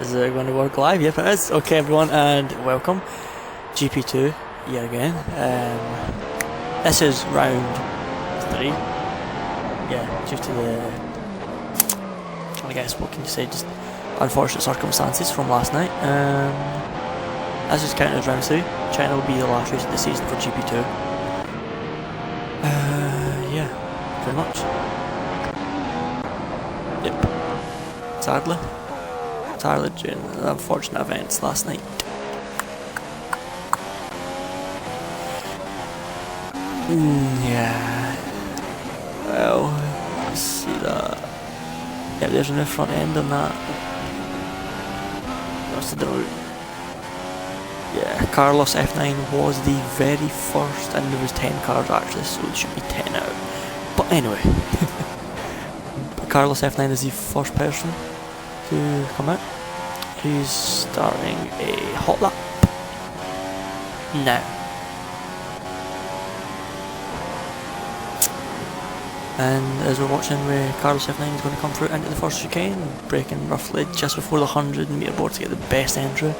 Is it going to work live? Yep, it is. Okay, everyone, and welcome. GP2, yet again. This is round 3. Yeah, due to the, I guess, what can you say, just unfortunate circumstances from last night. This is counted as round 3. China will be the last race of the season for GP2. Yeah, pretty much. Yep. Sadly due to the unfortunate events last night. Yeah. Well, let's see that. Yeah, there's a new front end on that. Yeah, Carlos F9 was the very first, and there was 10 cars actually, so it should be 10 out. But anyway, Carlos F9 is the first person to come out. He's starting a hot lap now. And as we're watching, Carlos F9 is going to come through into the first chicane, braking roughly just before the 100-metre board to get the best entry.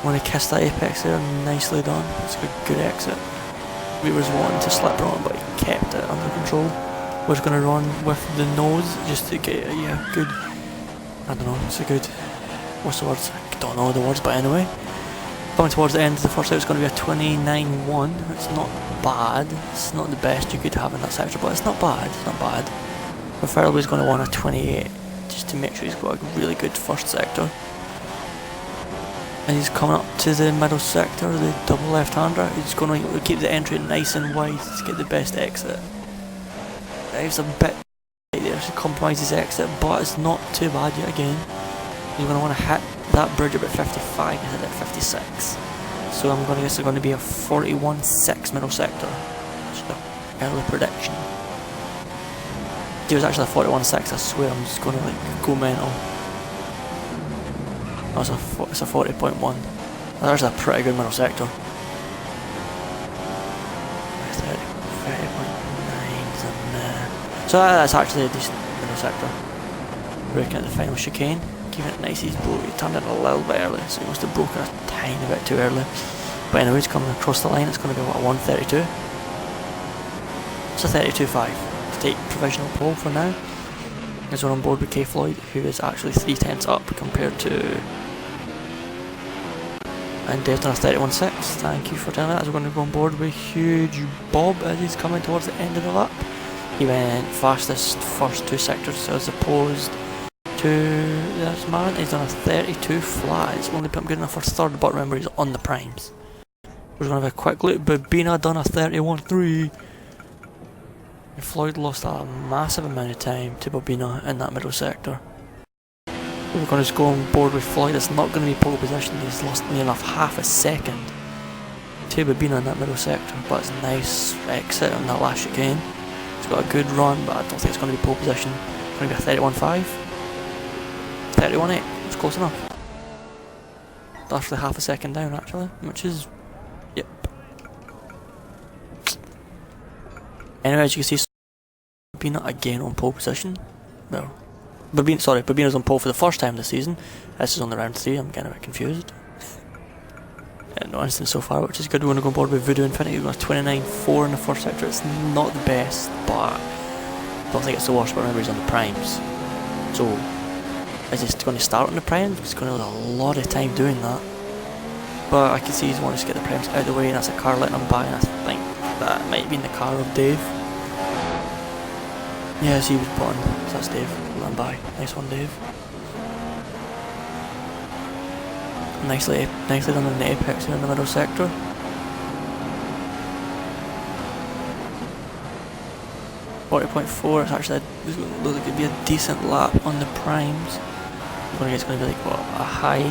When he kissed that apex there, nicely done. It's a good exit. We was wanting to slip on, but he kept it under control. We're going to run with the nose just to get a good, I don't know, it's a good, what's the words? I don't know the words, but anyway. Coming towards the end of the first out, it's going to be a 29.1. It's not bad. It's not the best you could have in that sector, but it's not bad. It's not bad. Preferably he's going to want a 28, just to make sure he's got a really good first sector. And he's coming up to the middle sector, the double left-hander. He's going to keep the entry nice and wide to get the best exit. It's a bit right there to compromise his exit, but it's not too bad yet again. You're going to want to hit that bridge about 55 instead of 56. So I'm going to guess it's going to be a 41.6 middle sector. Just an early prediction. It was actually a 41.6, I swear, I'm just going to like go mental. Oh, it's a 40.1. That's actually a pretty good middle sector. 30.9 is in there. So that's actually a decent middle sector. Braking at the final chicane. Keeping it nice, he turned it a little bit early, so he must have broken a tiny bit too early. But anyway, he's coming across the line, it's going to be what, 132? It's a 32.5 to take provisional pole for now. As we're on board with K Floyd, who is actually 3/10 up compared to... And Dave's done a 31.6, thank you for telling me that. As we're going to go on board with Huge Bob as he's coming towards the end of the lap. He went fastest first 2 sectors as opposed to this man. He's done a 32 flat. It's only been good enough for third, but remember he's on the primes. We're going to have a quick look. Babina done a 31.3. And Floyd lost a massive amount of time to Babina in that middle sector. We're going to go on board with Floyd. It's not going to be pole position. He's lost near enough half a second to Babina in that middle sector, but it's a nice exit on that last chicane. He's got a good run, but I don't think it's going to be pole position. It's going to be a 31.5. 31.8, it's close enough. Actually half a second down actually, which is, yep. Anyway, as you can see, Babina again on pole position. Well, Babina's on pole for the first time this season. This is on the round 3, I'm getting a bit confused. No instance so far, which is good. We're going to go on board with Voodoo Infinity. We've got 29.4 in the first sector. It's not the best, but I don't think it's the worst, but remember he's on the primes. So, is he going to start on the primes? He's going to lose a lot of time doing that. But I can see he's wanting to get the primes out of the way, and that's a car letting him by, and I think that might be in the car of Dave. Yeah, as he was put on. So that's Dave, letting him by. Nice one, Dave. Nicely done on the apex here in the middle sector. .4, it's actually looks like it'd be a decent lap on the primes. It's going to be like what, a high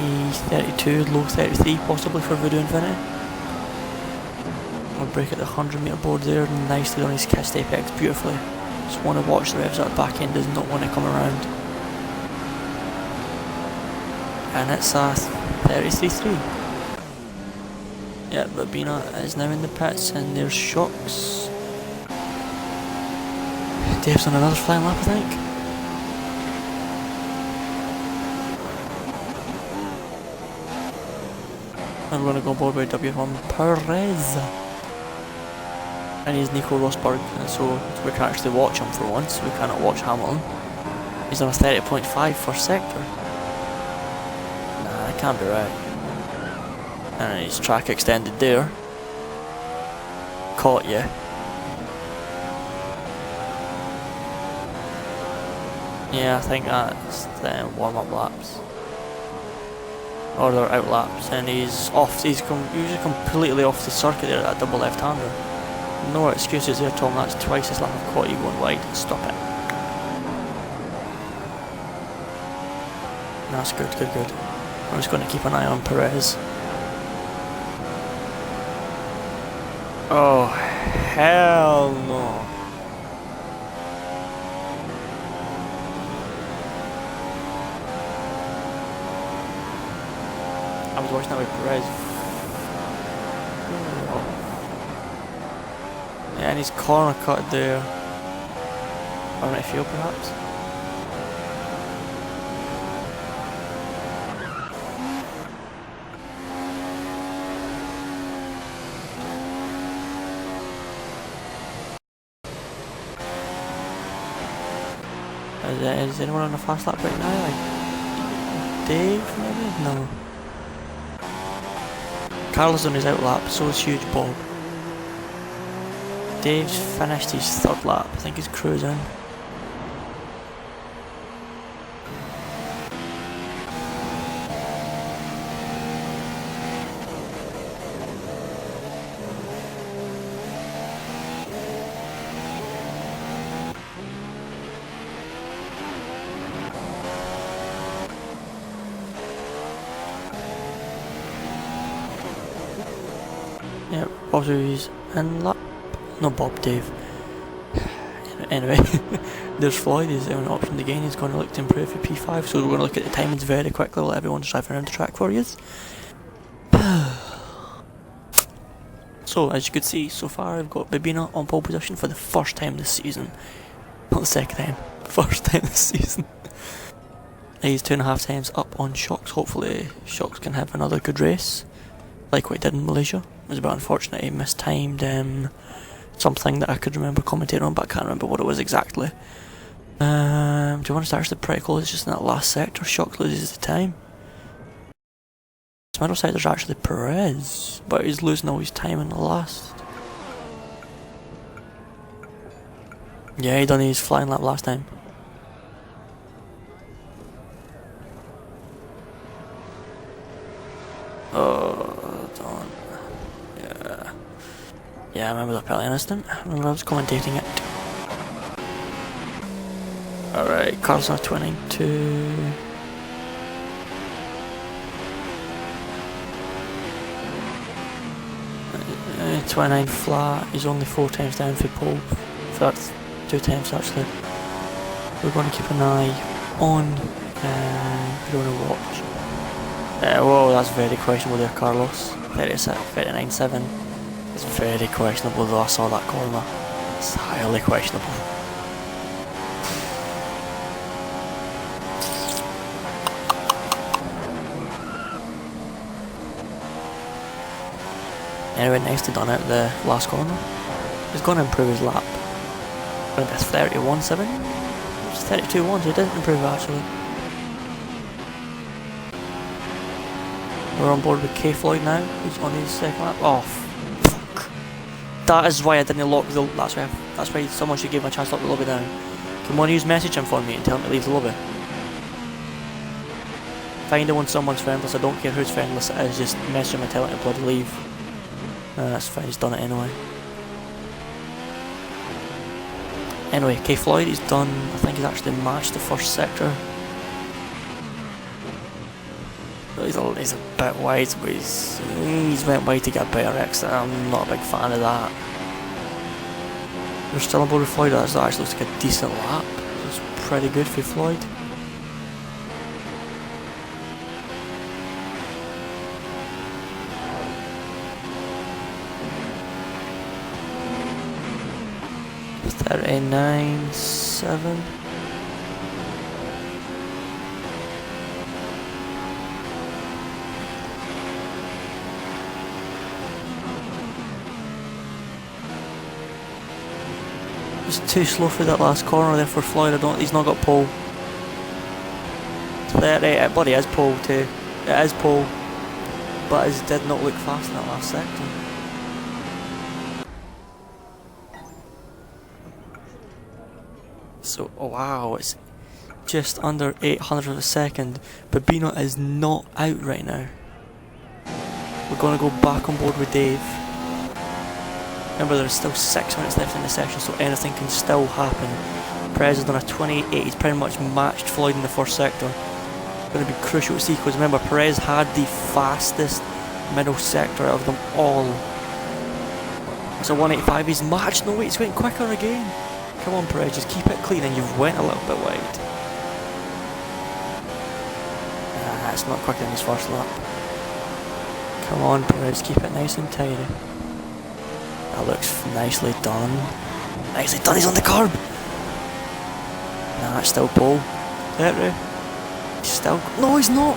32, low 33 possibly for Voodoo Infinity. We'll break at the 100-metre board there, nicely on his kissed apex, beautifully. Just want to watch the revs at the back end, does not want to come around. And it's a 33.3. Yeah, Babina is now in the pits, and there's Shocks. Dave's on another flying lap, I think. And we're going to go on board with WF1 Perez. And he's Nico Rosberg, and so we can actually watch him for once. We cannot watch Hamilton. He's on a 30.5 first sector. Nah, that can't be right. And his track extended there. Caught you. Yeah, I think that's the warm-up laps. Or they're out laps, and he's off. He's usually completely off the circuit there, that double left-hander. No excuses there, Tom. That's twice as long I've caught you going wide. Stop it. That's good, good, good. I'm just going to keep an eye on Perez. Oh, hell no. I was watching that with Perez. Yeah, and his corner cut there. Or right field perhaps. Is anyone on a fast lap right now? Like Dave maybe? No. Carlos on his out lap, so is Huge Bob. Dave's finished his third lap, I think he's cruising. Yeah, Bob's in lap. No, Bob, Dave. Anyway, there's Floyd. He's on option again. He's going to look to improve for P5. So we're going to look at the timings very quickly while everyone's driving around the track for you. So as you could see, so far I've got Babina on pole position for the first time this season. Not the second time. First time this season. He's 2.5 times up on Shocks. Hopefully Shocks can have another good race, like what he did in Malaysia. It was a bit unfortunate he mistimed something that I could remember commentating on, but I can't remember what it was exactly. To be honest, actually pretty close. It's just in that last sector Shocks loses the time. His middle sector's actually Perez, but he's losing all his time in the last. Yeah, he done his flying lap last time. Oh, don't. Yeah. Yeah, I remember that penalty incident. I remember I was commentating it. Alright, Carlson 22. 29 flat. He's only 4 times down for pole. In fact, 2 times actually. We're going to keep an eye on. We're going to watch. Whoa, that's very questionable there, Carlos. 39.7. It's very questionable though, I saw that corner. It's highly questionable. Anyway, nicely done out the last corner. He's going to improve his lap. Going to be 31.7. It's 32.1, so he didn't improve actually. We're on board with K Floyd now, who's on his second lap. Oh, fuck. That is why I didn't lock the. That's why someone should give him a chance to lock the lobby down. Can one of you message him for me and tell him to leave the lobby? Find it when someone's friendless. I don't care who's friendless it is. Just message him and tell him to bloody leave. That's fine. He's done it anyway. Anyway, K Floyd, he's done. I think he's actually matched the first sector. He's a bit wide, but he's went wide to get a better exit. I'm not a big fan of that. We're still on board with Floyd. That actually looks like a decent lap. It's pretty good for Floyd. It's 39.7. Just too slow for that last corner there for Floyd. He's not got pole. 30, but he is pole too. It is pole, but he did not look fast in that last sector. So, oh wow, it's just under 800 of a second. Babino is not out right now. We're going to go back on board with Dave. Remember, there's still 6 minutes left in the session, so anything can still happen. Perez has done a 28. He's pretty much matched Floyd in the first sector. Going to be crucial to see, because remember, Perez had the fastest middle sector out of them all. It's a 185. He's matched. No, wait, he's going quicker again. Come on, Perez, just keep it clean, and you've went a little bit wide. That's not quicker than his first lap. Come on, Perez, keep it nice and tidy. That looks nicely done. Nicely done, he's on the curb! Nah, it's still pole. 30. He's still... No, he's not!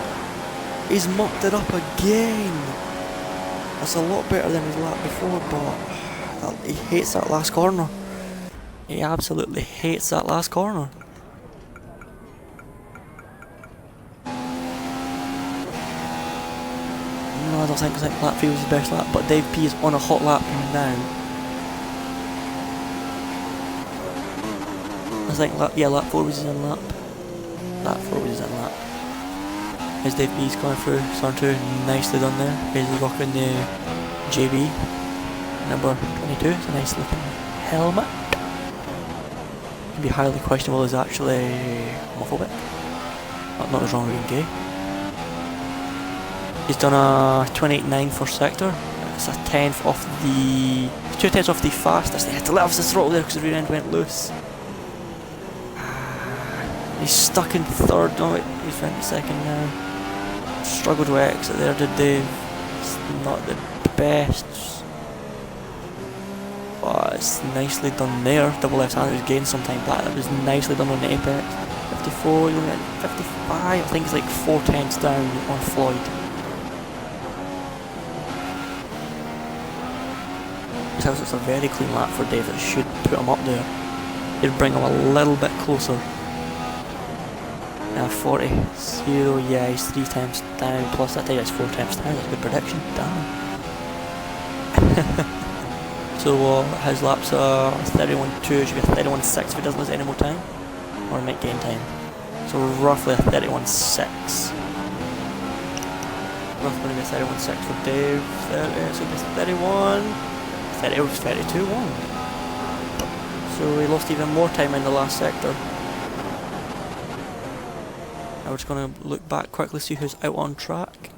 He's mucked it up again! That's a lot better than his lap before, but... he hates that last corner. He absolutely hates that last corner. No, I don't think lap 3 was his best lap, but Dave P is on a hot lap now. I think lap 4 was his in lap. Lap 4 was his in lap. As Dave P's going through, turn 2, nicely done there. He's rocking the JB number 22, it's a nice looking helmet. Can be highly questionable as actually homophobic. Not as wrong with being gay. He's done a 28.9 first sector. It's a 10th off the... 2/10 off the fastest. He had to let off the throttle there because the rear end went loose. He's stuck in third. Oh wait, he's in second now. Struggled to exit there, did Dave. It's not the best. But it's nicely done there. Double left-hander was gained sometime back. That was nicely done on the apex. 54, you're at 55. I think it's like 4/10 down on Floyd. So it's a very clean lap for Dave. That should put him up there. It'd bring him a little bit closer. Now 40, 0, yeah, he's 3 times down, plus that is 4 times down. That's a good prediction. Damn. So his laps are 31.2, should be a 31.6 if he doesn't lose any more time, or might gain time. So roughly a 31.6. Roughly going to be a 31.6 for Dave. 30, so it's 31. 30 was 32.1. So he lost even more time in the last sector. Now we're just going to look back quickly, see who's out on track.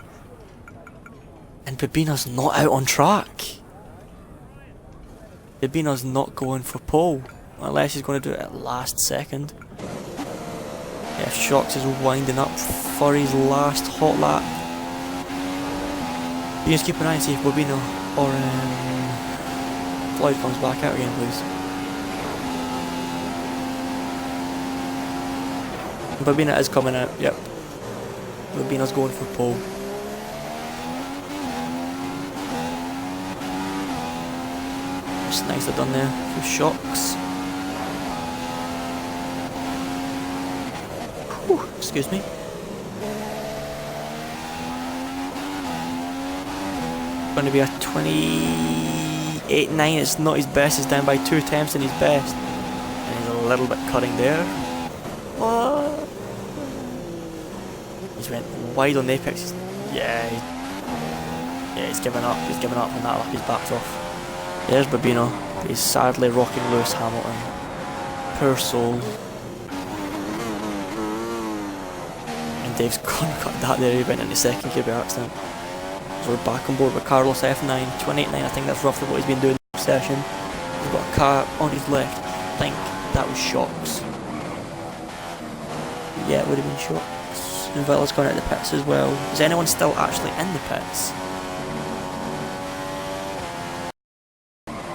And Babina's not out on track. Babina's not going for pole, unless he's going to do it at last second. Yeah, Shocks is winding up for his last hot lap. You just keep an eye and see if Babina or Floyd comes back out again, please. Babina is coming out, yep. Babina's going for pole. It's nicely done there for Shocks. Whew, excuse me. Going to be a 28.9. It's not his best, it's down by 2 attempts than his best. And he's a little bit cutting there. What? He's went wide on the apex. Yeah, he's given up. He's given up on that lap. He's backed off. There's Babino. He's sadly rocking Lewis Hamilton. Poor soul. And Dave's gone cut that there. He went into second gear by accident. So we're back on board with Carlos F9. 28.9. I think that's roughly what he's been doing this session. He's got a car on his left. I think that was Shocks. Yeah, it would have been Shocks. And Villa's gone out of the pits as well. Is anyone still actually in the pits?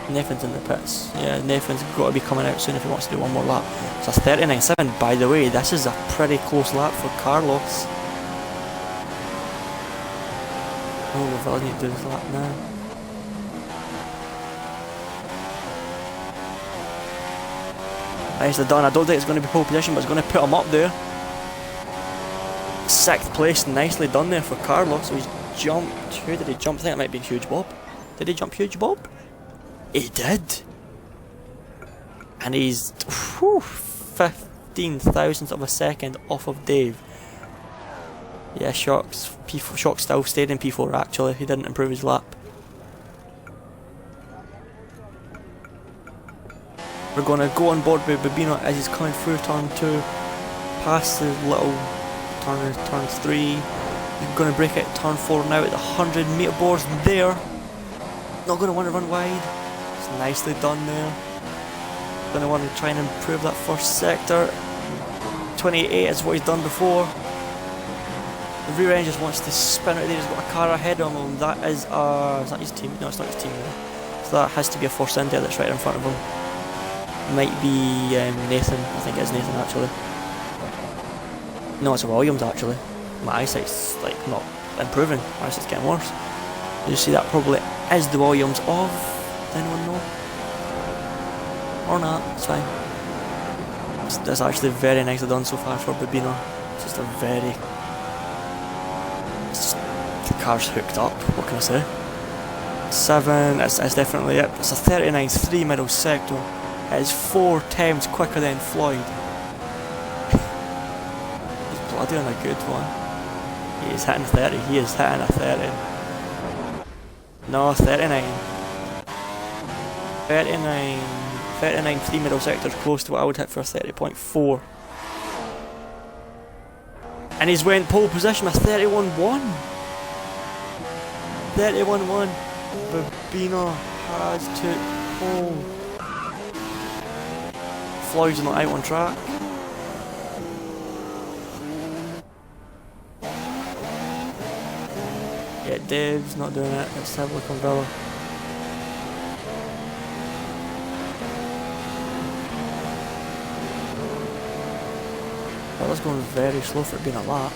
Nathan's in the pits. Yeah, Nathan's got to be coming out soon if he wants to do one more lap. So 39.7, by the way. This is a pretty close lap for Carlos. Oh, Villa's need to do this lap now. Nicely done. I don't think it's going to be pole position, but it's going to put him up there. 6th place, nicely done there for Carlos. So he's jumped. Who did he jump? I think it might be Huge Bob. Did he jump Huge Bob? He did. And he's 15 thousandths of a second off of Dave. Yeah, Shock's still stayed in P4 actually. He didn't improve his lap. We're going to go on board with Babino as he's coming through turn 2. Past the little turn 3. We're going to break it turn 4 now at the 100 metre boards there. Not going to want to run wide. It's nicely done there. Going to want to try and improve that first sector. 28 is what he's done before. The rear end just wants to spin out there. He's got a car ahead of him. That is that his team? No, it's not his team. So that has to be a Force India that's right in front of him. Might be Nathan. I think it is Nathan actually. No, it's a Williams actually. My eyesight's like not improving. My eyesight's getting worse. You see that probably is the Williams of. Does anyone know? Or not? It's fine. That's actually very nicely done so far for Babino. It's just a very. The car's hooked up. What can I say? 7. It's definitely it. It's a 39.3 middle sector. It is 4 times quicker than Floyd. He's bloody on a good one. He is hitting 30. He is hitting a 30. No, 39. 39 3 middle sectors close to what I would hit for a 30.4. And he's went pole position with 31.1. 31.1. Babino has took pole. Floyd's not out on track. Yeah, Dave's not doing it. Let's have a look on Villa. Villa's going very slow for it being a lap.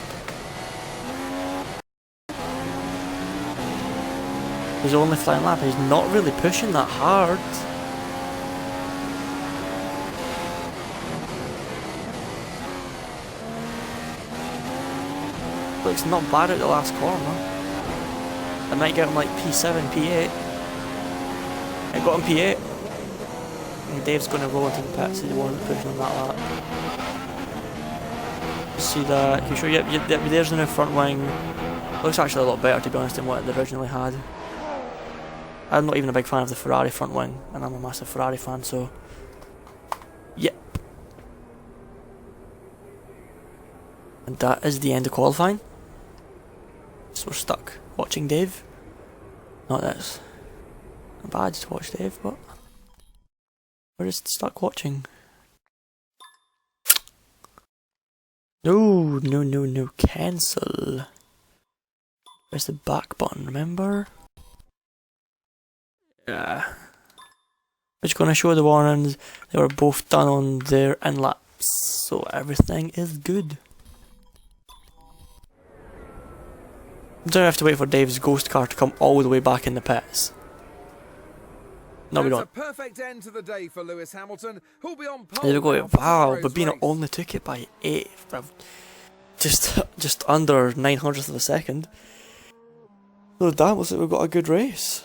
He's only flying lap. He's not really pushing that hard. Looks not bad at the last corner. I might get him like P7, P8. I got him P8. And Dave's going to roll into the pits. He's the one pushing on that lap. See that? Can you show? Yep, there's the new front wing. Looks actually a lot better to be honest than what it originally had. I'm not even a big fan of the Ferrari front wing, and I'm a massive Ferrari fan, so. Yep. And that is the end of qualifying. So we're stuck watching Dave. Not that it's not bad to watch Dave, but we're just stuck watching. No, cancel. Where's the back button, remember? Yeah. We're just going to show the warnings. They were both done on their in laps, so everything is good. Don't have to wait for Dave's ghost car to come all the way back in the pits. No, we don't. A perfect end to the day for Lewis Hamilton, who'll be on pole. There we go. Wow, Babino only took it by 8. Just under 900th of a second. So that looks like we've got a good race.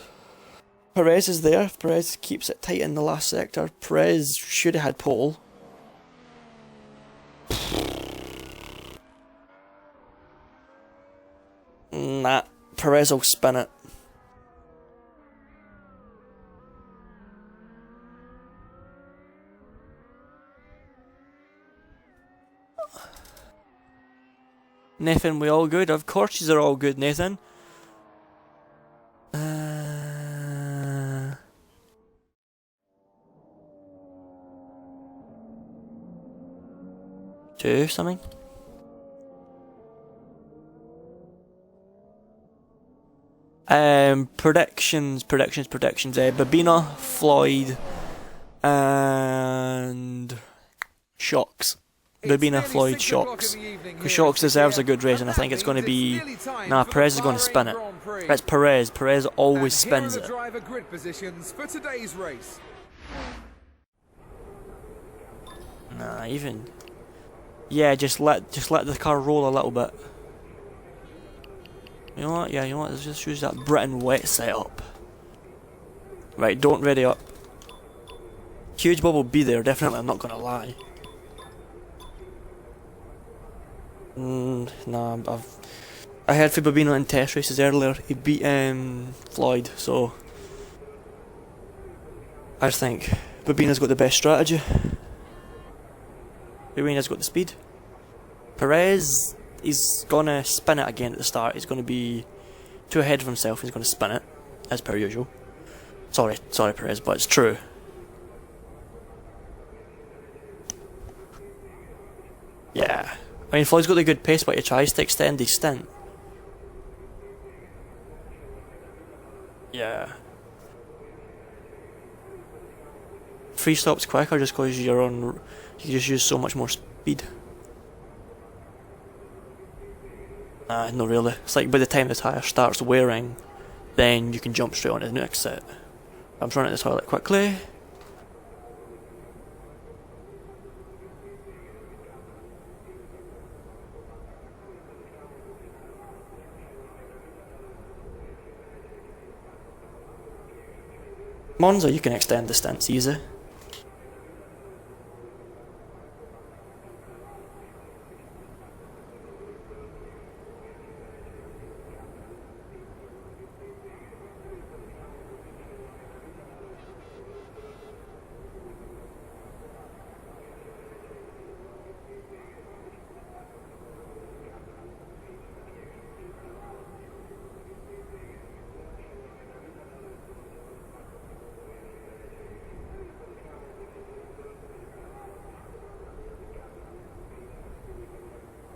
Perez is there. Perez keeps it tight in the last sector. Perez should have had pole. Nah, Perez will spin it. Nathan, we all good? Of course you're all good, Nathan. Do something? Predictions. Babino, Floyd, and Shocks. Babino, Floyd, Shocks. Because Shocks deserves a good race, and I think it's going to be. Nah, Perez is going to spin it. It's Perez. Perez always spins it. Nah, even... Yeah, just let the car roll a little bit. You know what? Yeah, you know what? Let's just use that Britain wet setup. Right, don't ready up. Huge bob will be there, definitely, I'm not gonna lie. Nah, I heard from Babino in test races earlier, he beat Floyd, so... I just think Babino's got the best strategy. Babino's got the speed. Perez, he's gonna spin it again at the start, he's gonna be too ahead of himself, he's gonna spin it, as per usual. Sorry Perez, but it's true. Yeah. I mean, Floyd's got the good pace, but he tries to extend his stint. Yeah. 3 stops quicker just because you're on... You just use so much more speed. Nah, not really. It's like by the time the tyre starts wearing, then you can jump straight onto the next set. I'm trying to the toilet quickly. Monza, you can extend the stints easy.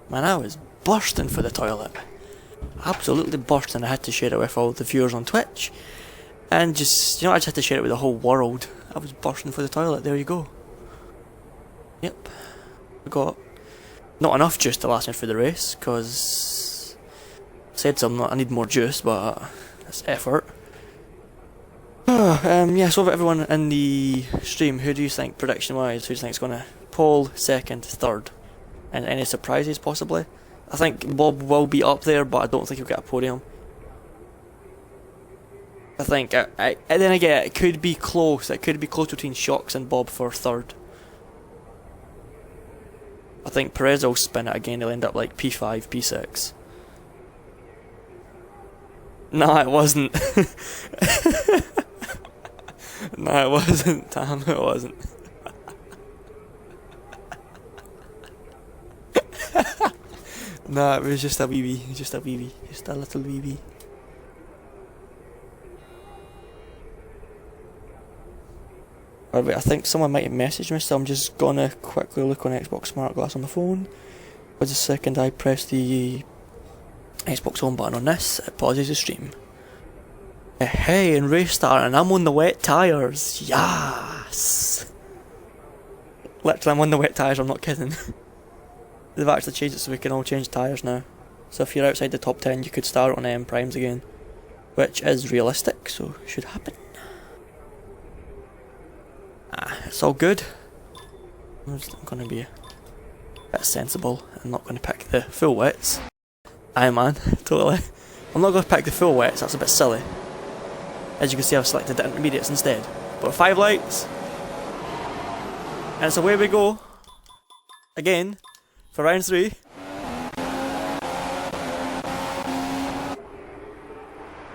Man, I was bursting for the toilet. Absolutely bursting. I had to share it with all the viewers on Twitch. And just, you know, I just had to share it with the whole world. I was bursting for the toilet. There you go. Yep. I got not enough juice to last me through the race, because I said something, I need more juice, but it's effort. Yeah, so everyone in the stream, who do you think, prediction wise, who do you think is going to pole, second, third? And any surprises possibly? I think Bob will be up there, but I don't think he'll get a podium. I think, and then again, it could be close. It could be close between Shocks and Bob for third. I think Perez will spin it again, he'll end up like P5, P6. No, it wasn't. No, it wasn't, damn, it wasn't. No, it was just a wee, just a little wee. Oh, wait, I think someone might have messaged me, so I'm just gonna quickly look on Xbox Smart Glass on my phone. For the second I press the Xbox Home button on this, it pauses the stream. Hey, and race start, and I'm on the wet tyres. Yes! Literally, I'm on the wet tyres, I'm not kidding. They've actually changed it so we can all change tyres now. So if you're outside the top 10, you could start on M primes again. Which is realistic, so should happen. It's all good. I'm just going to be a bit sensible. I'm not going to pick the full wets. Aye man, totally. I'm not going to pick the full wets, that's a bit silly. As you can see, I've selected the intermediates instead. But 5 lights. And it's away we go. Again. For round 3.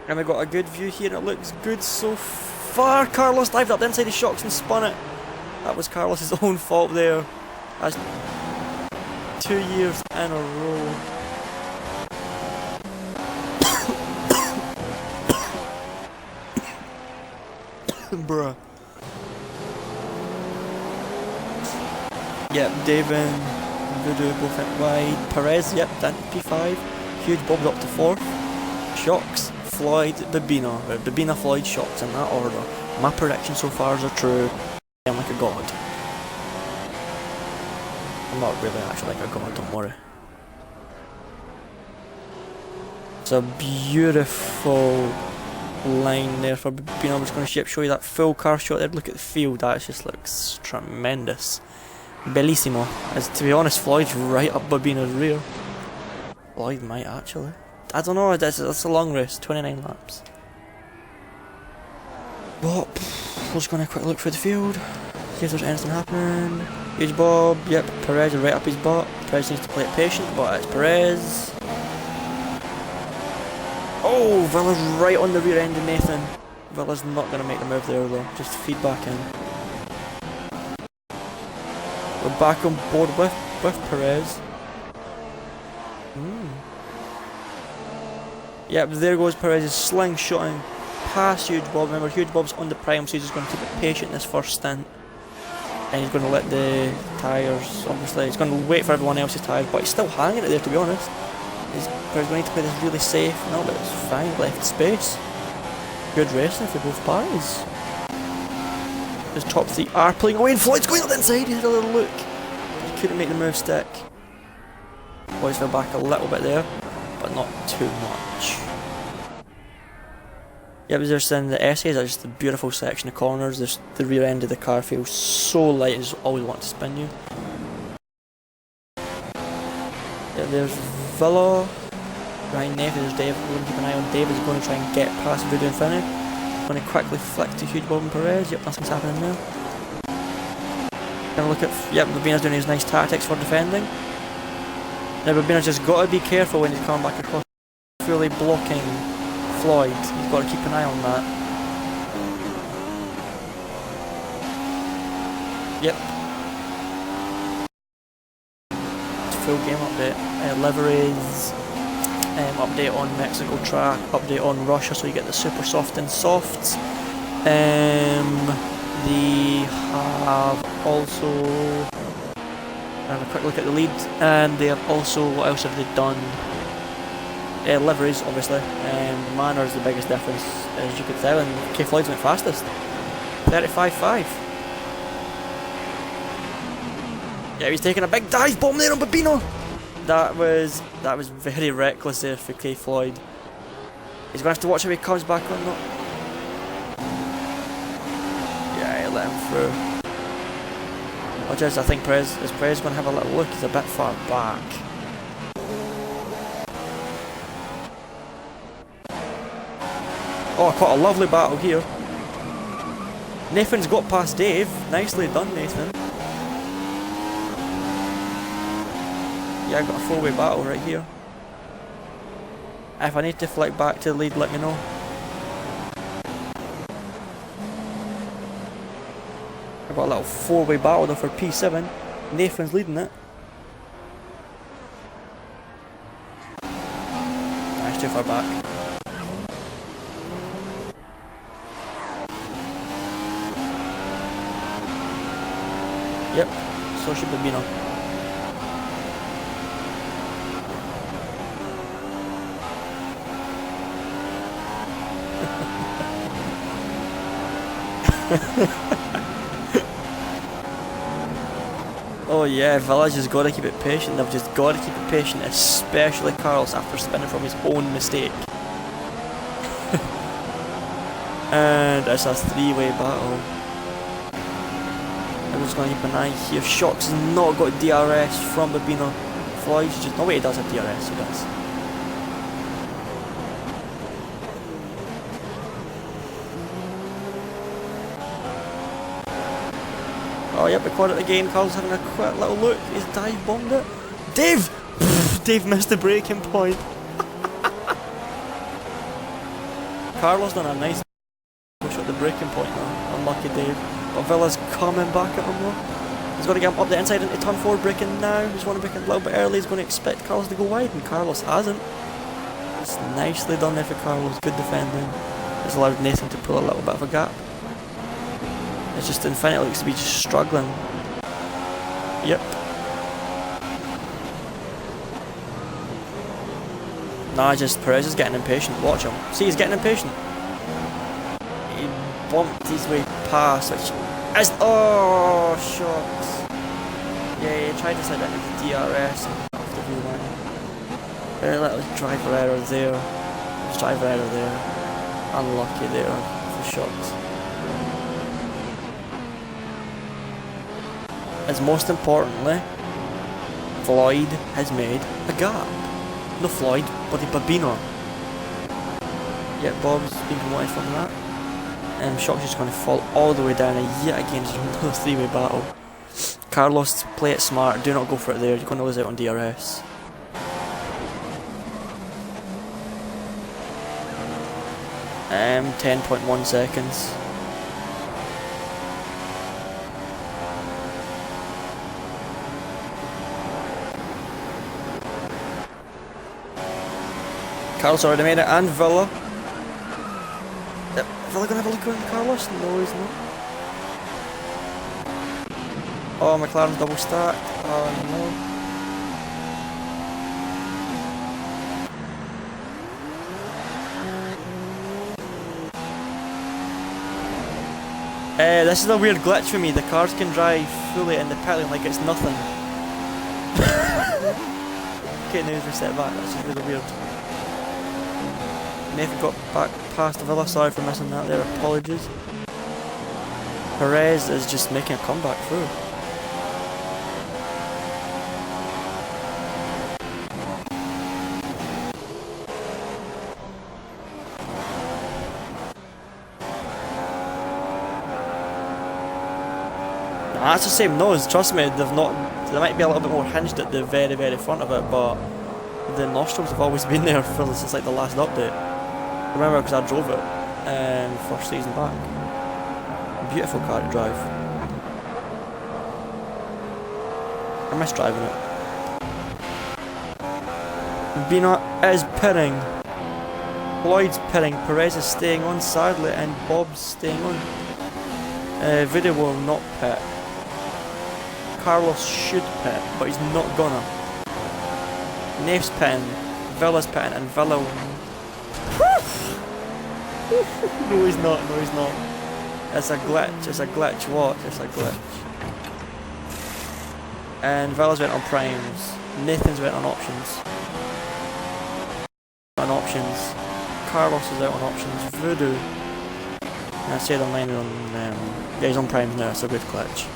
And we got a good view here, it looks good so far. Carlos dived up the inside of Shocks and spun it. That was Carlos's own fault there. That's 2 years in a row. Bruh. Yep, David. Voodoo both went wide. Perez, yep, down to P5. Huge Bob's up to 4th. Shocks, Floyd, Babina. Babina, Floyd, Shocks in that order. My predictions so far are true. I'm like a god. I'm not really actually like a god, don't worry. It's a beautiful line there for Babina. I'm just going to show you that full car shot there. Look at the field, that just looks tremendous. Bellissimo. As to be honest, Floyd's right up Babina's rear. Floyd might actually. I don't know, that's a long race, 29 laps. But, we're just going to quick look through the field, see if there's anything happening. Huge Bob, yep, Perez is right up his butt. Perez needs to play it patient, but it's Perez. Oh, Villa's right on the rear end of Nathan. Villa's not going to make the move there though, just feed back in. We're back on board with Perez. Yep, there goes Perez is slingshotting past Huge Bob. Remember, Huge Bob's on the prime, so he's just going to keep it patient in this first stint. And he's going to let the tyres, obviously, he's going to wait for everyone else's tyres, but he's still hanging it there, to be honest. Perez going to play this really safe. No, but it's fine, left space. Good racing for both parties. His top three are pulling away, and Floyd's going up the inside. He had a little look. He couldn't make the move stick. Floyd's fell back a little bit there, but not too much. Yeah, but there's in the essays are just a beautiful section of corners. There's the rear end of the car feels so light and just always want to spin you. Yeah, there's Villa. Right, there's Dave. We're going to keep an eye on Dave. He's going to try and get past Voodoo Infinity. Going to quickly flick to Huge Bob and Perez. Yep, nothing's happening there. Gonna look at, yep, Babina's doing his nice tactics for defending. Now Babina's just got to be careful when he's coming back across, fully blocking Floyd. He's got to keep an eye on that. Yep. Full game update. Liveries. Update on Mexico track, update on Russia, so you get the super soft and softs. They have also, have a quick look at the lead, and they have also, what else have they done? Liveries, obviously. Manor is the biggest difference, as you could tell, and K Floyd's went fastest. 35.5. Yeah, he's taking a big dive bomb there on Babino. That was very reckless there for K Floyd. He's gonna have to watch how he comes back on though. Yeah, he let him through. Watch this, I think is Perez gonna have a little look, he's a bit far back. Oh, quite a lovely battle here. Nathan's got past Dave. Nicely done, Nathan. Yeah, I got a four-way battle right here. If I need to flick back to the lead, let me know. I've got a little four-way battle though for P7. Nathan's leading it. That's too far back. Yep, so should Babino. Oh yeah, Village has got to keep it patient. They've just got to keep it patient, especially Carlos after spinning from his own mistake. And it's a three-way battle. I'm just going to keep an eye here. Shocks has not got DRS from Babino. Floyd's just, no wait, he does have DRS, he does. Oh yep, we caught it again. Carl's having a quick little look. He's dive bombed it. Dave! Dave missed the braking point. Carlos done a nice push at the braking point now. Unlucky Dave. But Villa's coming back at him though. He's got to get him up the inside into turn 4 braking now. He's want to brake a little bit early. He's going to expect Carlos to go wide, and Carlos hasn't. It's nicely done there for Carlos. Good defending. It's allowed Nathan to pull a little bit of a gap. It's just Infinity looks to be just struggling. Yep. Nah, just Perez is getting impatient. Watch him. See, he's getting impatient. He bumped his way past, which is... Oh, shucks. Yeah, he tried to slide into the DRS off the V1. Very little driver error there. There's driver error there. Unlucky there for shucks. is most importantly, Floyd has made a gap. No Floyd, but the Babino. Yep, Bob's been promoted from that. And Shock's just going to fall all the way down, and yet again it's another three-way battle. Carlos, play it smart, do not go for it there, you're going to lose out on DRS. Um, 10.1 seconds. Carlos already made it, and Villa. Yep, Villa gonna have a look around Carlos? No, he's not. Oh, McLaren's double stacked. Oh no. This is a weird glitch for me. The cars can drive fully in the pit lane like it's nothing. Okay, now he's reset back. That's just really weird. Nathan got back past Villa. Sorry for missing that there. Apologies. Perez is just making a comeback through. That's the same nose, trust me, they might be a little bit more hinged at the very, very front of it, but the nostrils have always been there since like the last update. I remember because I drove it first season back. Beautiful car to drive. I miss driving it. Bina is pitting. Lloyd's pitting, Perez is staying on sadly, and Bob's staying on. Video will not pit. Carlos should pit, but he's not gonna. Nafe's pitting, Villa's pitting, and Villa. No, he's not. No, he's not. It's a glitch. It's a glitch. What? It's a glitch. And Villa's went on primes. Nathan's went on options. On options. Carlos is out on options. Voodoo. And I said online on. Yeah, he's on primes now. It's a good glitch.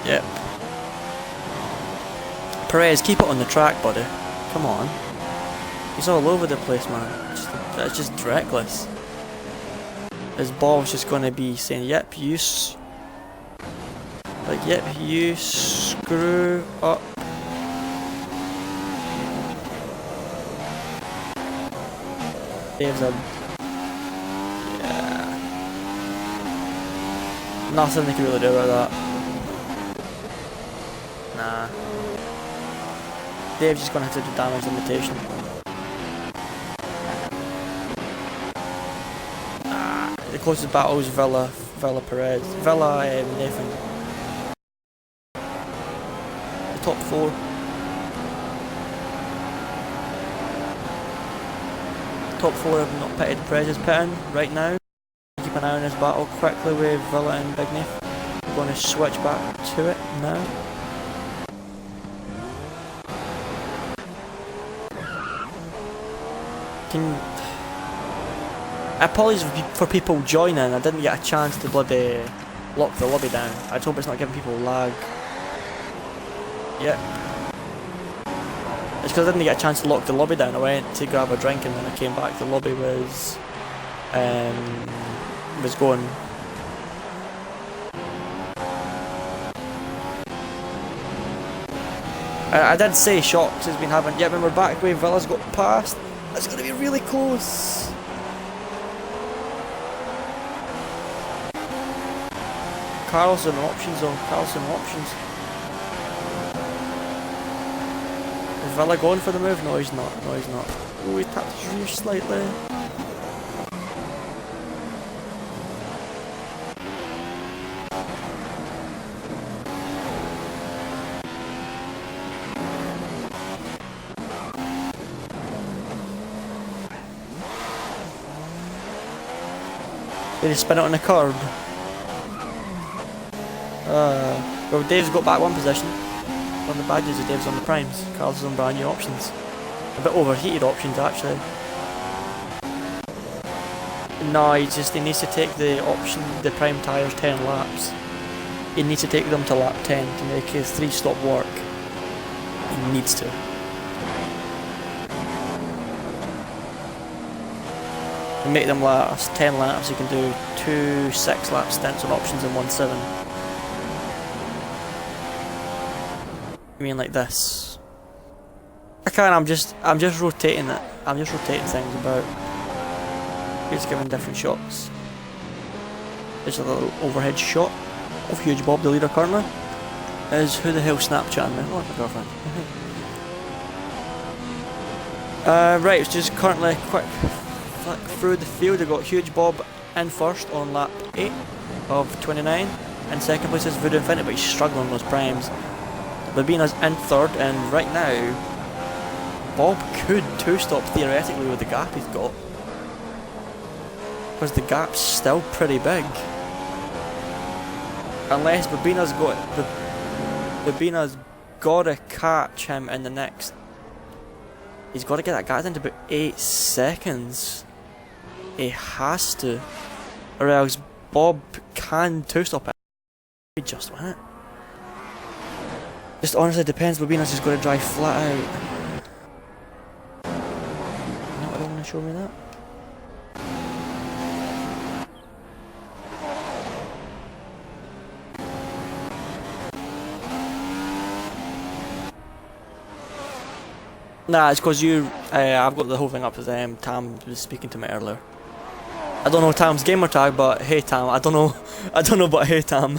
Yep. Perez, keep it on the track, buddy. Come on. He's all over the place, man. That's just reckless. His ball's just gonna be saying, yep, you screw up. Dave's a... Yeah. Nothing they can really do about that. Nah. Dave's just gonna have to do damage limitation. The closest battle is Villa Perez. Villa Nathan. The top four. Top four have not pitted. Perez is pitting right now. Keep an eye on this battle quickly with Villa and Big Nate. We're going to switch back to it now. Apologies for people joining. I didn't get a chance to bloody lock the lobby down. I hope it's not giving people lag. Yep. It's because I didn't get a chance to lock the lobby down. I went to grab a drink and then I came back. The lobby was going. I did say Shocks has been having. Yeah, when we're back where Villa's got past. It's going to be really close. Carlos on options though. Carlos on options. Is Villa going for the move? No, he's not. No, he's not. Oh, he tapped his rear slightly. Did he spin it on the curb? Well, Dave's got back one position. On the badges, Dave's on the primes. Carlos is on brand new options. A bit overheated options, actually. No, he needs to take the option, the prime tyres 10 laps. He needs to take them to lap 10 to make his 3-stop work. He needs to. To make them last 10 laps, you can do 2 6-lap stints on options and 1 7. I mean like this. I can't, I'm just rotating it. I'm just rotating things about. He's giving different shots. There's a little overhead shot of Huge Bob, the leader currently. Is who the hell Snapchatting me? Oh, my girlfriend. Right, it's just currently a quick flick through the field. We've got Huge Bob in first on lap 8 of 29. In second place is Voodoo Infinity, but he's struggling with those primes. Babina's in third, and right now, Bob could 2-stop theoretically with the gap he's got. Because the gap's still pretty big. Unless Babina's gotta catch him in the next. He's gotta get that gap into about 8 seconds. He has to. Or else Bob can 2-stop it. He just win it. Just honestly depends, Babina's just gonna drive flat out. No, I don't want to show me that. Nah, it's because I've got the whole thing up as Tam was speaking to me earlier. I don't know Tam's gamer tag, but hey Tam, I don't know but hey Tam.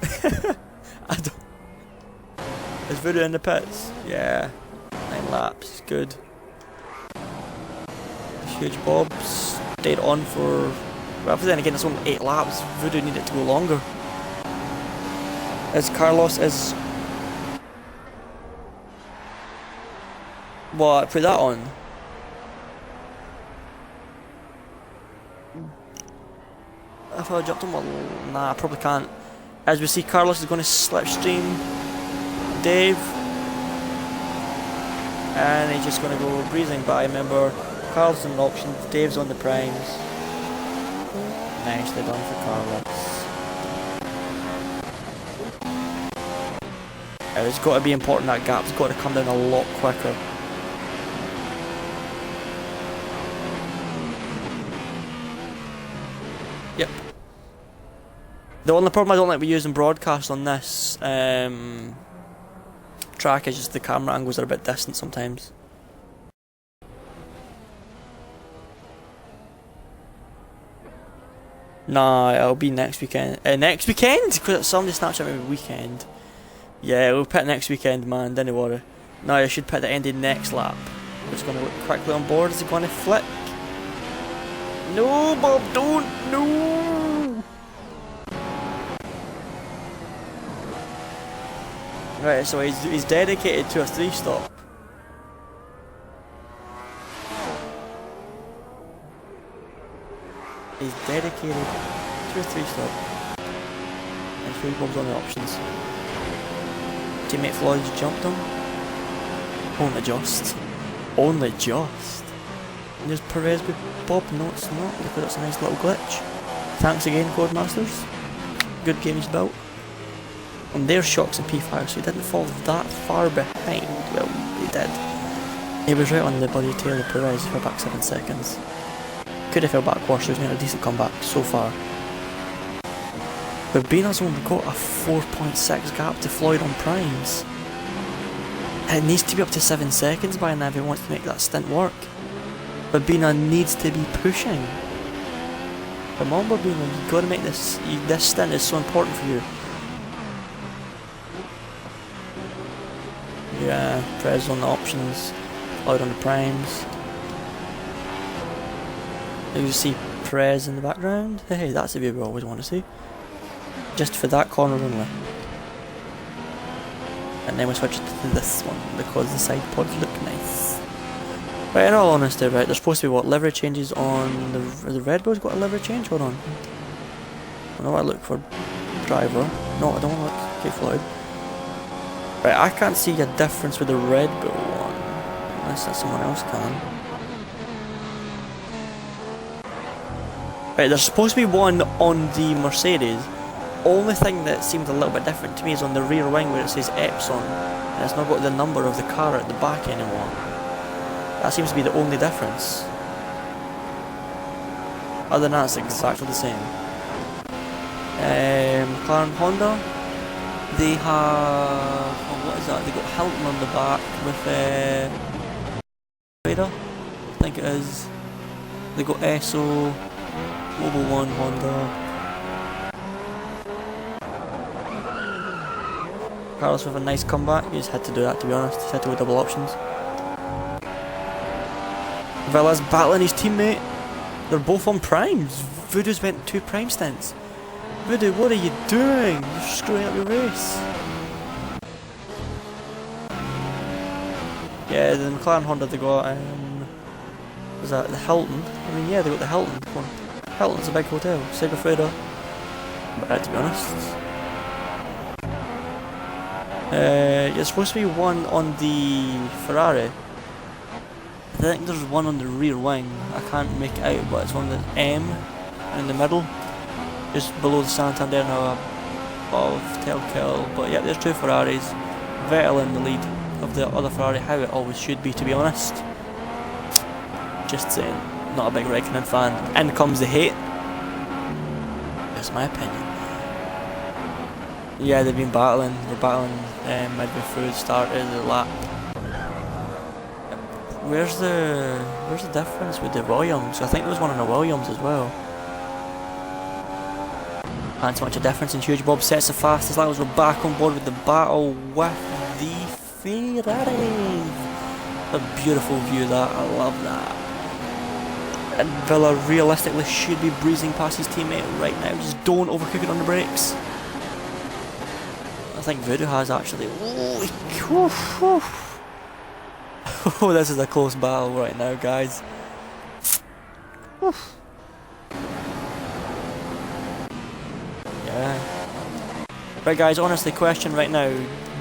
I don't. Is Voodoo in the pits? Yeah. 9 laps, good. Huge Bob stayed on for. Well, then again, it's only 8 laps. Voodoo needed to go longer. As Carlos is. What? Put that on. If I jumped on, well, nah, I probably can't. As we see, Carlos is going to slipstream Dave, and he's just going to go breezing by. Remember, Carlos on the options, Dave's on the primes. Nicely done for Carlos. It's got to be important, that gap's got to come down a lot quicker. Yep. The only problem I don't like using broadcast on this track is just the camera angles are a bit distant sometimes. Nah, it'll be next weekend. Next weekend? Because somebody Snapchat me weekend. Yeah, we'll pit next weekend, man, don't worry. No, I should pit the end of next lap. We're just going to look quickly on board. Is it going to flick? No, Bob, don't! No! Right, so he's dedicated to a 3-stop. He's dedicated to a 3-stop. And 3 Bob's on the options. Teammate Floyd's jumped him. Only just. Only just. And there's Perez with Bob. No, it's not, because it's a nice little glitch. Thanks again, Codemasters. Good game's built. And there's Shocks and P5, so he didn't fall that far behind. Well, he did. He was right on the bloody tail of Perez. He fell back 7 seconds. Could have fell back worse, so he's made a decent comeback so far. But Babina's only got a 4.6 gap to Floyd on primes. It needs to be up to 7 seconds by now if he wants to make that stint work. Babina needs to be pushing. Come on, Babina, you've got to make this. This stint is so important for you. Yeah, Perez on the options, Floyd on the primes. You see Perez in the background. Hey, that's the view we always want to see. Just for that corner only. And then we switch to this one because the side pods look nice. But in all honesty, right, there's supposed to be what, livery changes on the Red Bull's got a livery change? Hold on. I know I look for driver. No, I don't want to look for Floyd. Right, I can't see a difference with the Red Bull one. Unless that someone else can. Right, there's supposed to be one on the Mercedes. Only thing that seems a little bit different to me is on the rear wing where it says Epson, and it's not got the number of the car at the back anymore. That seems to be the only difference. Other than that, it's exactly the same. McLaren Honda, they have, oh, what is that? They got Hilton on the back with Vader, I think it is. They got ESO, Mobile 1 Honda. Carlos with a nice comeback. He just had to do that, to be honest. He had to go double options. Villa's battling his teammate. They're both on primes. Voodoo's went 2 prime stints. Voodoo, what are you doing? You're screwing up your race. Yeah, the McLaren Honda, they got, was that the Hilton? I mean, yeah, they got the Hilton. Come on. Hilton's a big hotel. Segafredo. But to be honest. There's supposed to be one on the Ferrari. I think there's one on the rear wing. I can't make it out, but it's one that's M in the middle, just below the Santander now above Telkill. But yeah, there's 2 Ferraris. Vettel in the lead of the other Ferrari, how it always should be, to be honest. Just saying, not a big Raikkonen fan. In comes the hate. That's my opinion. Yeah, they've been battling. They're battling midway through the start of the lap. Where's the difference with the Williams? I think there was one on the Williams as well. Not so much a difference, and Huge Bob sets the fastest lap as we're back on board with the battle with the Ferraris. A beautiful view that, I love that. And Villa realistically should be breezing past his teammate right now. Just don't overcook it on the brakes. I think Voodoo has actually. Oh, this is a close battle right now, guys. Yeah. Right, guys, honestly, question right now.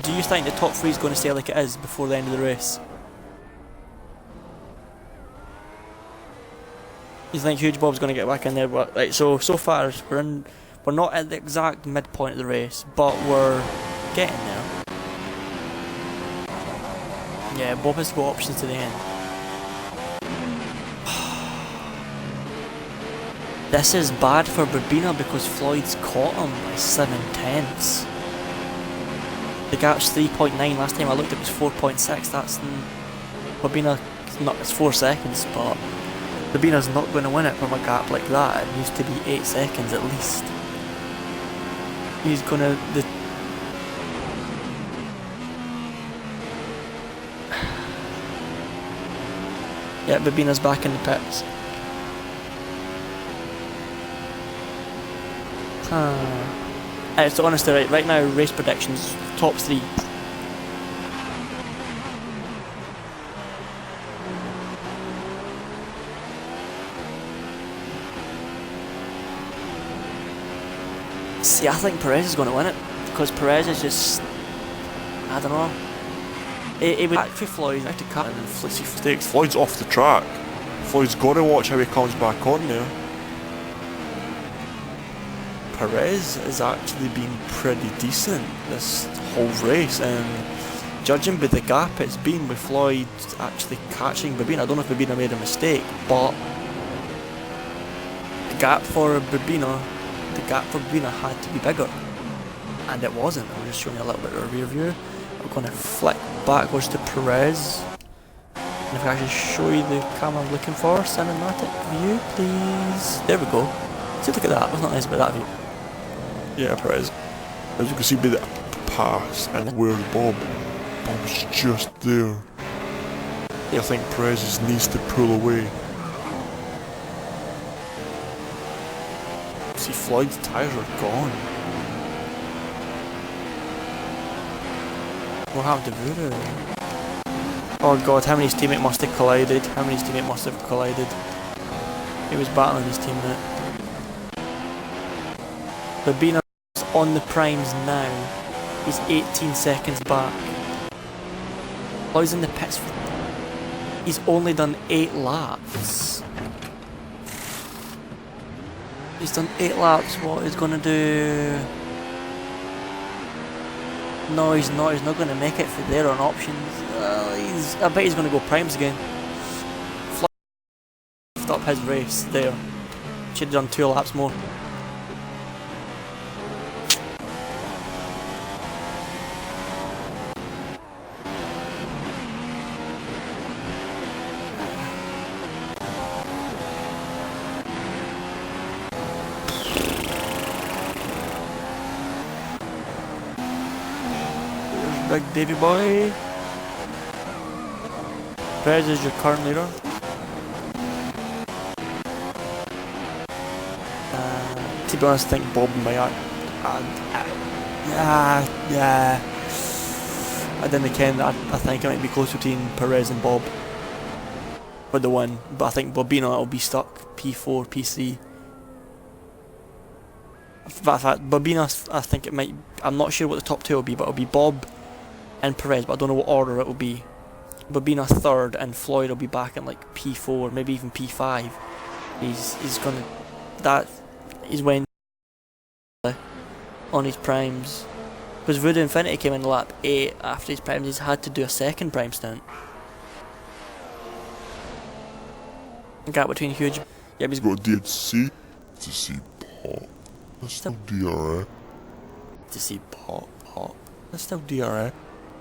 Do you think the top 3 is going to stay like it is before the end of the race? You think Huge Bob's going to get back in there? But, right, so far we're not at the exact midpoint of the race, but we're getting there. Yeah, Bob has to go options to the end. This is bad for Babina because Floyd's caught him by 7/10. The gap's 3.9. Last time I looked it was 4.6. That's Babina. It's 4 seconds, but Babina's not going to win it from a gap like that. It needs to be 8 seconds at least. He's gonna yeah, Babina's back in the pits. So honestly, right now, race predictions, top 3. See, I think Perez is going to win it, because Perez is just, I don't know. He would actually Floyd out to cut and flissy mistakes. Floyd's off the track. Floyd's got to watch how he comes back on there. Perez has actually been pretty decent this whole race, and judging by the gap it's been with Floyd actually catching Babina. I don't know if Babina made a mistake, but the gap for Babina had to be bigger, and it wasn't. I'm just showing you a little bit of a rear view. I'm going to flick backwards to Perez, and if I can actually show you the camera I'm looking for, cinematic view please. There we go. See, look at that. What's not nice about that view? Yeah, Perez. As you can see by the pass and where's Bob's just there. I think Perez just needs to pull away. See, Floyd's tyres are gone. What happened to Voodoo? Oh god, how many his teammate must have collided? He was battling his teammate. Babina's on the primes now. He's 18 seconds back. Floyd's in the pits. He's only done 8 laps. He's done 8 laps. What he's gonna do? No, he's not. He's not gonna make it for there on options. I bet he's gonna go primes again. Fluffed up his race there. Should have done 2 laps more. Big Davy boy. Perez is your current leader. To be honest, I think Bob might yeah. I didn't ken. I think it might be close between Perez and Bob for the win, but I think Bobino will be stuck P4, P3. In fact, Bobino, I think it might. I'm not sure what the top 2 will be, but it'll be Bob and Perez, but I don't know what order it will be. Bobina 3rd and Floyd will be back in like P4, maybe even P5. He's gonna, that is when on his primes, because Voodoo Infinity came in lap 8 after his primes. He's had to do a second prime stint. Gap between huge. Yep, he's got DHC to see Pop. That's still DRA. To see Pop. That's still DRA.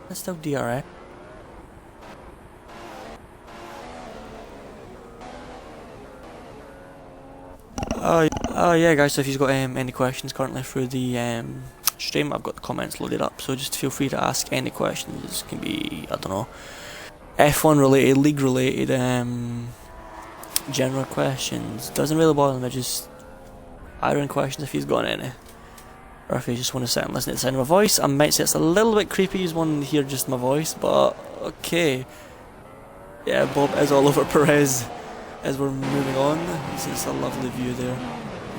That's still DRA. Yeah guys, so if you've got any questions currently through the stream, I've got the comments loaded up, so just feel free to ask any questions. This can be, I don't know, F1 related, league related, general questions. Doesn't really bother me, just iron questions if you've got any. Or if you just want to sit and listen to the sound of my voice. I might say it's a little bit creepy, you just want to hear just my voice, but okay. Yeah, Bob is all over Perez as we're moving on. It's a lovely view there.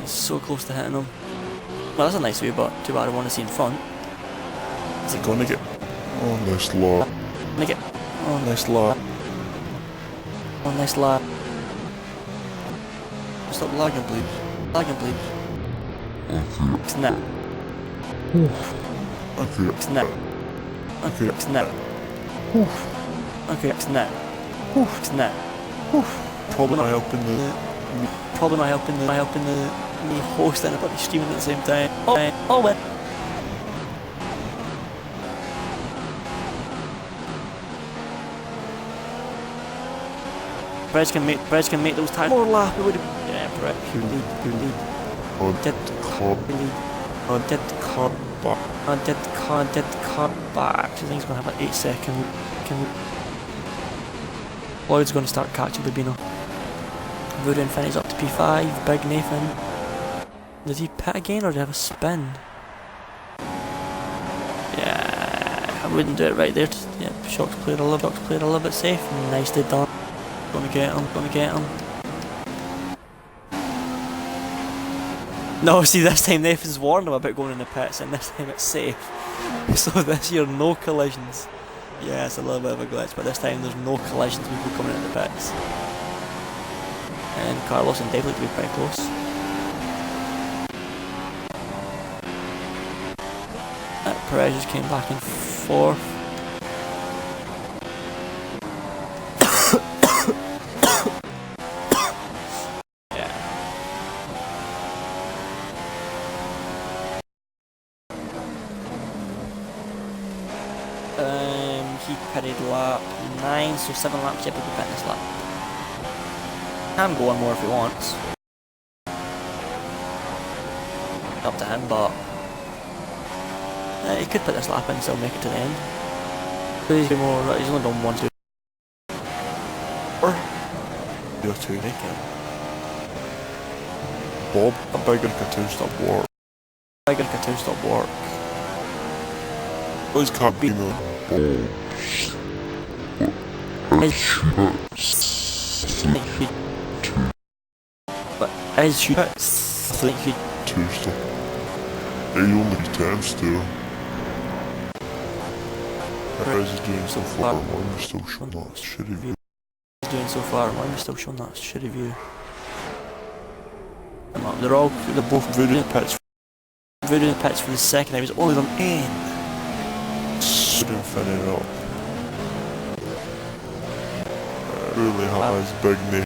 He's so close to hitting him. Well, that's a nice view, but too bad I want to see in front. Is it gonna get? Oh, nice lap. Make it. Oh, nice lap. Oh, nice lap. Stop lagging, please. Lagging, please. Snap. Okay. Snap. Okay. Snap. Okay, snap. Snap. Probably not helping the. Probably not helping the me host and everybody streaming at the same time. Oh well. Perez can make those times more lap. It would have. Yeah, Perez. You lead. On the car. On that car back. On that car back. I think he's gonna have an 8-second. Lloyd's gonna start catching Babino. Voodoo Infinity's up to P5. Big Nathan. Does he pit again or do he have a spin? Yeah, I wouldn't do it right there. Yeah, Shock's played a little bit safe. Nicely done. Gonna get him. No, see, this time Nathan's warned him about going in the pits, and this time it's safe. So this year, no collisions. Yeah, it's a little bit of a glitch, but this time there's no collisions with people coming into the pits. And Carlos and Dave look to be pretty close. Perez just came back in 4th. He pitted lap 9, so 7 laps yet to be pitting this lap. Can go one more if he wants. Up to him, but he could put this lap in and still make it to the end. So he's only done 1, 2. Or You're 2 naked. Bob, a bigger K2 stop work. Those can't be no. But as you think he 2 stop. He only 10 still. Perez is doing so far, I'm still showing that shitty view. They're both voodoo in the pits. Voodoo in the pits for the second. I was only them in. Shouldn't fit it up. Really has big Nathan.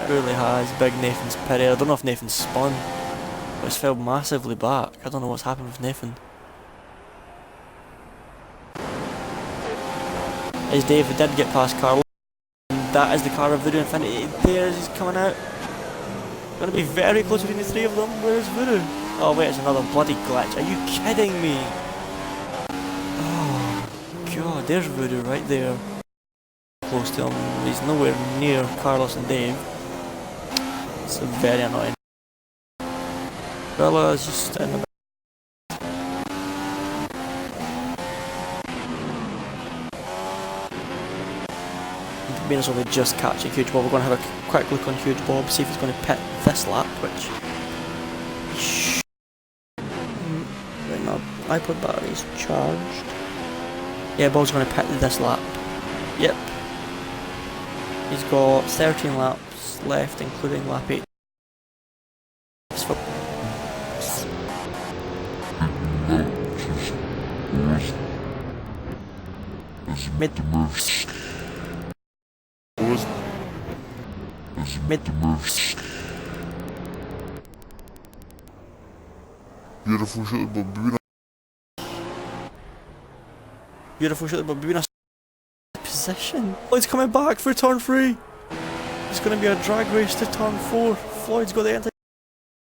Really has big Nathan's pit here. I don't know if Nathan spun, but it's fell massively back. I don't know what's happened with Nathan. As David did get past Carlo. That is the car of Voodoo Infinity. There he's coming out. Gonna be very close between the three of them. Where's Voodoo? Oh wait, it's another bloody glitch. Are you kidding me? Oh god, there's Voodoo right there. Close to him. He's nowhere near Carlos and Dave. It's very annoying. Bella is just in the back. Venus only just catching Huge Bob. We're going to have a quick look on Huge Bob, see if he's going to pit this lap, which... Right now, iPod battery's charged. Yeah, Bob's going to pit this lap. Yep. He's got 13 laps left, including lap 8. Mid. Beautiful shot, but Beautiful shot, but being a position. Floyd's coming back for turn 3. It's going to be a drag race to turn 4. Floyd's got the entire.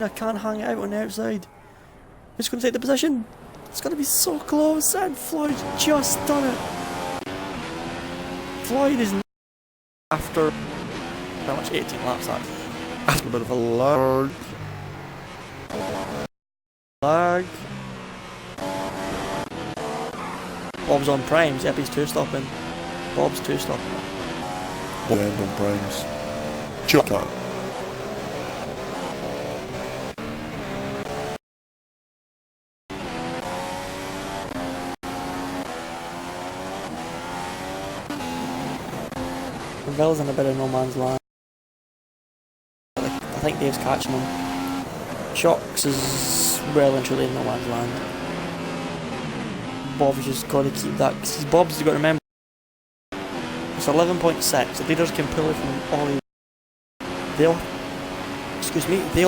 I can't hang out on the outside. Who's going to take the position? It's going to be so close, and Floyd's just done it. Floyd is after how much 18 laps that? After a bit of a lag. Bob's on primes. Yep, he's 2-stopping. Bob's 2-stopping. Bob end on primes. Chuck that. Ville's in a bit of no man's land. I think Dave's catching him. Shocks is well and truly in no man's land. Bob's just got to keep that, because Bob's got to remember it's 11.6. The leaders can pull it from Ollie. They'll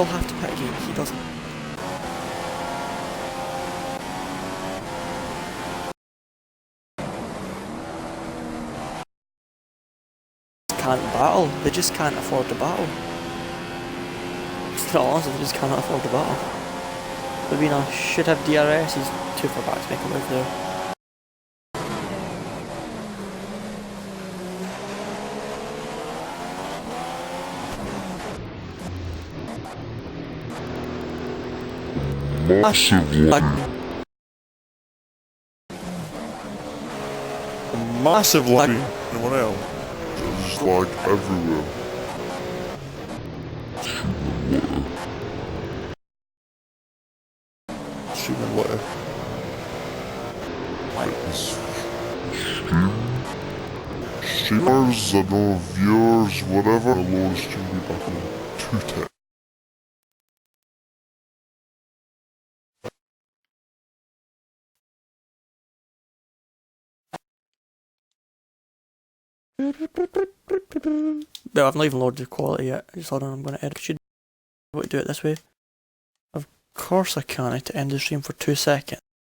have to pit again. He doesn't. Can't battle. They just can't afford to battle. To be honest, they just cannot afford to battle. Lavina should have DRS. He's too far back to make a move there. Massive lag. Anyone else? There's lag everywhere. Streaming water. Streamers, I don't know, viewers, whatever. The lowest stream be back on 210. No, I've not even loaded the quality yet. I just hold on, I'm going to edit. Should I do it this way? Of course I can. I have to end the stream for 2 seconds.